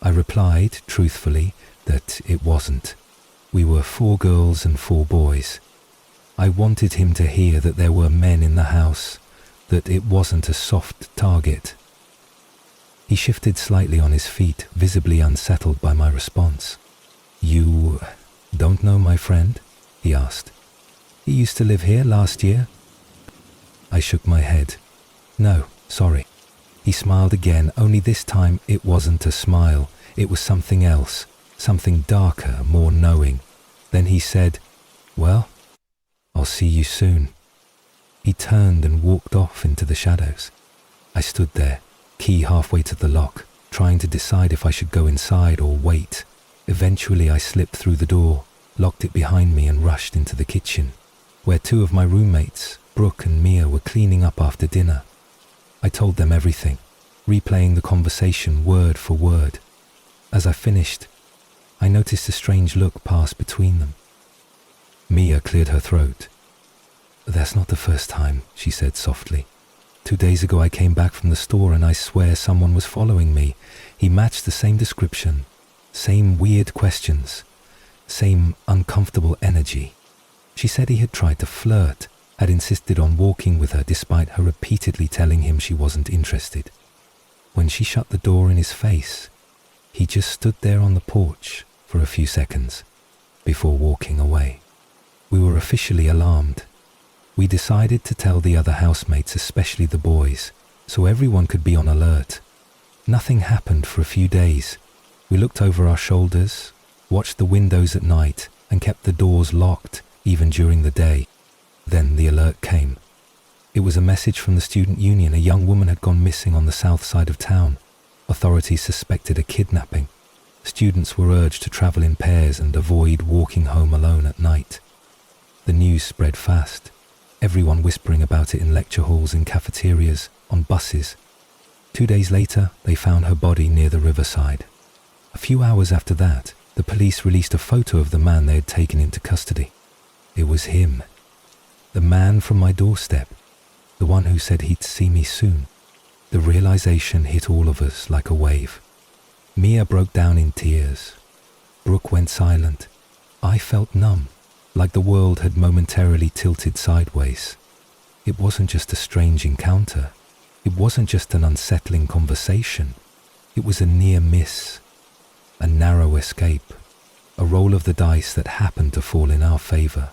Speaker 1: I replied, truthfully, that it wasn't. We were 4 girls and 4 boys. I wanted him to hear that there were men in the house, that it wasn't a soft target. He shifted slightly on his feet, visibly unsettled by my response. "You don't know my friend?" he asked. "He used to live here last year?" I shook my head. "No, sorry." He smiled again, only this time it wasn't a smile. It was something else, something darker, more knowing. Then he said, "Well, I'll see you soon." He turned and walked off into the shadows. I stood there, key halfway to the lock, trying to decide if I should go inside or wait. Eventually I slipped through the door, locked it behind me and rushed into the kitchen, where two of my roommates, Brooke and Mia, were cleaning up after dinner. I told them everything, replaying the conversation word for word. As I finished, I noticed a strange look pass between them. Mia cleared her throat. "That's not the first time," she said softly. "2 days ago I came back from the store and I swear someone was following me. He matched the same description, same weird questions, same uncomfortable energy." She said he had tried to flirt, had insisted on walking with her despite her repeatedly telling him she wasn't interested. When she shut the door in his face, he just stood there on the porch for a few seconds before walking away. We were officially alarmed. We decided to tell the other housemates, especially the boys, so everyone could be on alert. Nothing happened for a few days. We looked over our shoulders, watched the windows at night, and kept the doors locked even during the day. Then the alert came. It was a message from the student union. A young woman had gone missing on the south side of town. Authorities suspected a kidnapping. Students were urged to travel in pairs and avoid walking home alone at night. The news spread fast, everyone whispering about it in lecture halls, in cafeterias, on buses. 2 days later, they found her body near the riverside. A few hours after that, the police released a photo of the man they had taken into custody. It was him, the man from my doorstep, the one who said he'd see me soon. The realization hit all of us like a wave. Mia broke down in tears. Brooke went silent. I felt numb, like the world had momentarily tilted sideways. It wasn't just a strange encounter. It wasn't just an unsettling conversation. It was a near miss, a narrow escape, a roll of the dice that happened to fall in our favor.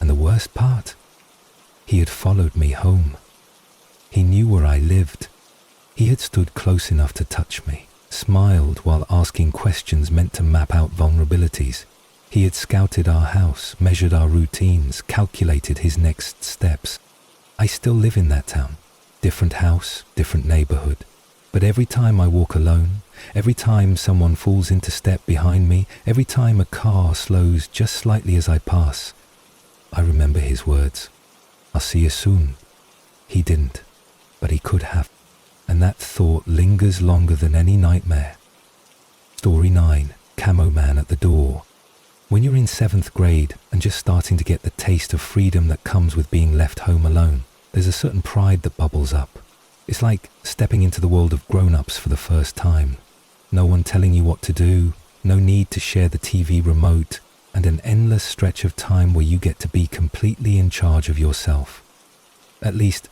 Speaker 1: And the worst part? He had followed me home. He knew where I lived. He had stood close enough to touch me, smiled while asking questions meant to map out vulnerabilities. He had scouted our house, measured our routines, calculated his next steps. I still live in that town. Different house, different neighborhood. But every time I walk alone, every time someone falls into step behind me, every time a car slows just slightly as I pass, I remember his words. "I'll see you soon." He didn't, but he could have. And that thought lingers longer than any nightmare. Story 9, Camo Man at the Door. When you're in 7th grade and just starting to get the taste of freedom that comes with being left home alone, there's a certain pride that bubbles up. It's like stepping into the world of grown-ups for the first time. No one telling you what to do, no need to share the TV remote, and an endless stretch of time where you get to be completely in charge of yourself. At least,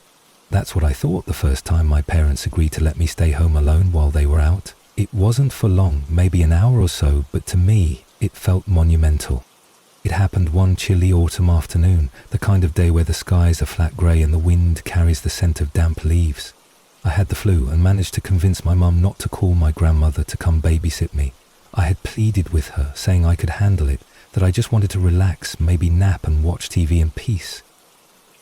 Speaker 1: that's what I thought the first time my parents agreed to let me stay home alone while they were out. It wasn't for long, maybe an hour or so, but to me, it felt monumental. It happened one chilly autumn afternoon, the kind of day where the skies are flat grey and the wind carries the scent of damp leaves. I had the flu and managed to convince my mum not to call my grandmother to come babysit me. I had pleaded with her, saying I could handle it, that I just wanted to relax, maybe nap and watch TV in peace.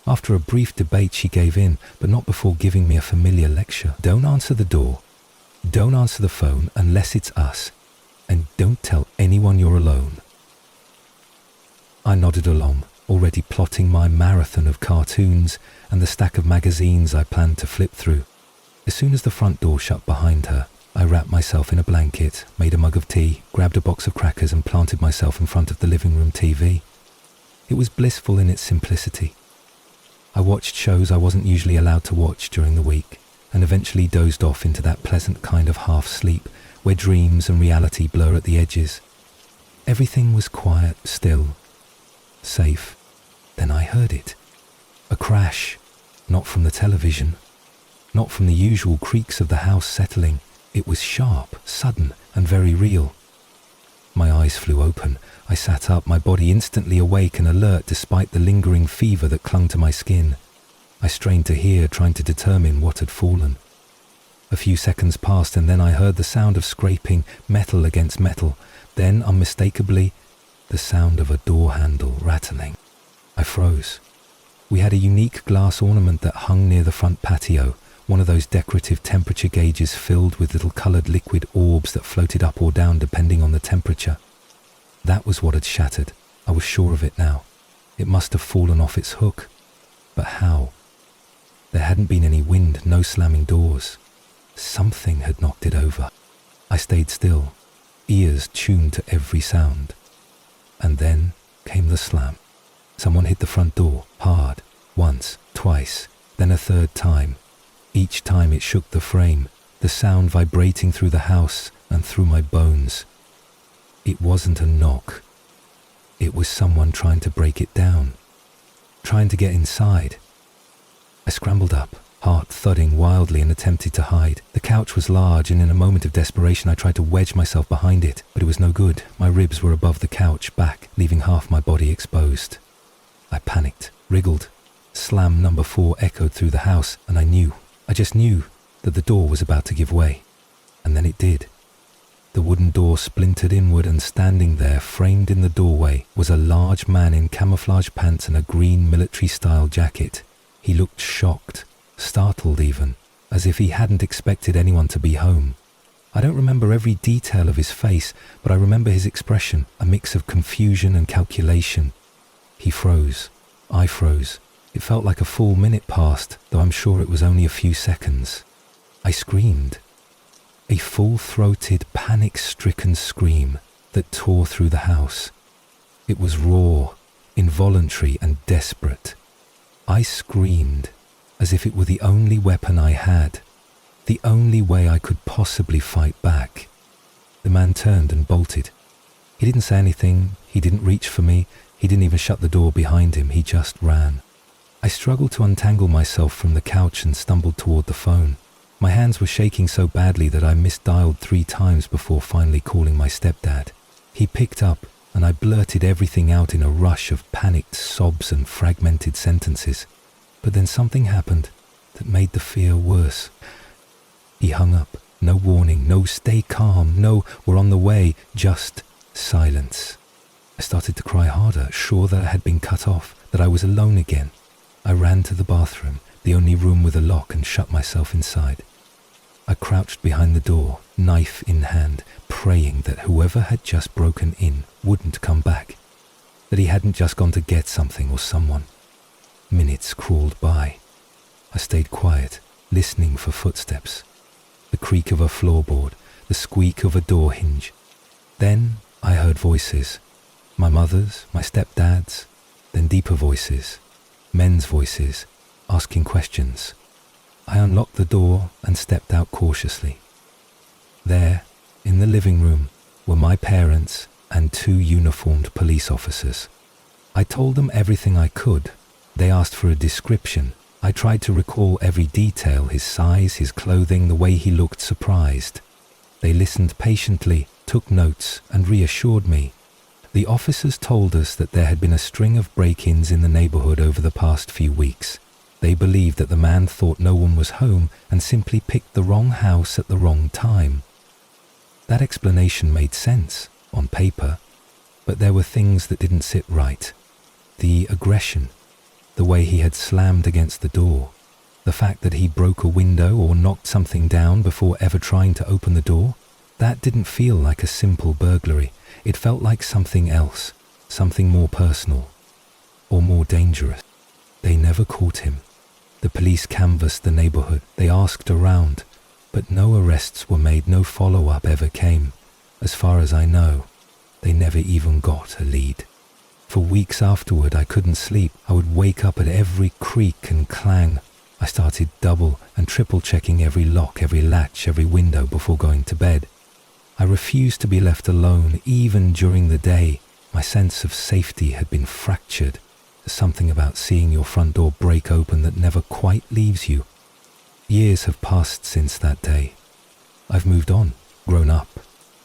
Speaker 1: After a brief debate, she gave in, but not before giving me a familiar lecture. Don't answer the door. Don't answer the phone unless it's us. And don't tell anyone you're alone. I nodded along, already plotting my marathon of cartoons and the stack of magazines I planned to flip through. As soon as the front door shut behind her, I wrapped myself in a blanket, made a mug of tea, grabbed a box of crackers and planted myself in front of the living room TV. It was blissful in its simplicity. I watched shows I wasn't usually allowed to watch during the week, and eventually dozed off into that pleasant kind of half-sleep where dreams and reality blur at the edges. Everything was quiet, still, safe. Then I heard it. A crash, not from the television, not from the usual creaks of the house settling. It was sharp, sudden, and very real. My eyes flew open. I sat up, my body instantly awake and alert despite the lingering fever that clung to my skin. I strained to hear, trying to determine what had fallen. A few seconds passed and then I heard the sound of scraping metal against metal. Then, unmistakably, the sound of a door handle rattling. I froze. We had a unique glass ornament that hung near the front patio, one of those decorative temperature gauges filled with little coloured liquid orbs that floated up or down depending on the temperature. That was what had shattered. I was sure of it now. It must have fallen off its hook. But how? There hadn't been any wind, no slamming doors. Something had knocked it over. I stayed still, ears tuned to every sound. And then came the slam. Someone hit the front door, hard, once, twice, then a third time. Each time it shook the frame, the sound vibrating through the house and through my bones. It wasn't a knock. It was someone trying to break it down, trying to get inside. I scrambled up, heart thudding wildly, and attempted to hide. The couch was large, and in a moment of desperation I tried to wedge myself behind it, but it was no good. My ribs were above the couch, back, leaving half my body exposed. I panicked, wriggled. Slam number 4 echoed through the house, and I just knew that the door was about to give way. And then it did. The wooden door splintered inward, and standing there, framed in the doorway, was a large man in camouflage pants and a green military-style jacket. He looked shocked, startled even, as if he hadn't expected anyone to be home. I don't remember every detail of his face, but I remember his expression, a mix of confusion and calculation. He froze. I froze. It felt like a full minute passed, though I'm sure it was only a few seconds. I screamed. A full-throated, panic-stricken scream that tore through the house. It was raw, involuntary, and desperate. I screamed as if it were the only weapon I had, the only way I could possibly fight back. The man turned and bolted. He didn't say anything, he didn't reach for me, he didn't even shut the door behind him, he just ran. I struggled to untangle myself from the couch and stumbled toward the phone. My hands were shaking so badly that I misdialed 3 times before finally calling my stepdad. He picked up, and I blurted everything out in a rush of panicked sobs and fragmented sentences. But then something happened that made the fear worse. He hung up. No warning, no stay calm, no we're on the way, just silence. I started to cry harder, sure that I had been cut off, that I was alone again. I ran to the bathroom, the only room with a lock, and shut myself inside. I crouched behind the door, knife in hand, praying that whoever had just broken in wouldn't come back, that he hadn't just gone to get something or someone. Minutes crawled by. I stayed quiet, listening for footsteps, the creak of a floorboard, the squeak of a door hinge. Then I heard voices, my mother's, my stepdad's, then deeper voices, men's voices, asking questions. I unlocked the door and stepped out cautiously. There, in the living room, were my parents and 2 uniformed police officers. I told them everything I could. They asked for a description. I tried to recall every detail, his size, his clothing, the way he looked surprised. They listened patiently, took notes, and reassured me. The officers told us that there had been a string of break-ins in the neighborhood over the past few weeks. They believed that the man thought no one was home and simply picked the wrong house at the wrong time. That explanation made sense, on paper, but there were things that didn't sit right. The aggression, the way he had slammed against the door, the fact that he broke a window or knocked something down before ever trying to open the door, that didn't feel like a simple burglary. It felt like something else, something more personal, or more dangerous. They never caught him. The police canvassed the neighborhood. They asked around, but no arrests were made, no follow-up ever came. As far as I know, they never even got a lead. For weeks afterward, I couldn't sleep. I would wake up at every creak and clang. I started double and triple checking every lock, every latch, every window before going to bed. I refused to be left alone, even during the day. My sense of safety had been fractured. There's something about seeing your front door break open that never quite leaves you. Years have passed since that day. I've moved on, grown up,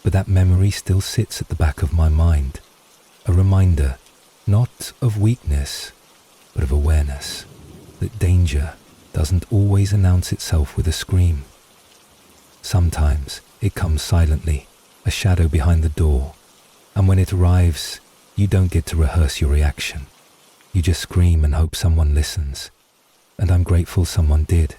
Speaker 1: but that memory still sits at the back of my mind. A reminder, not of weakness, but of awareness, that danger doesn't always announce itself with a scream. Sometimes it comes silently, a shadow behind the door. And when it arrives, you don't get to rehearse your reaction. You just scream and hope someone listens. And I'm grateful someone did.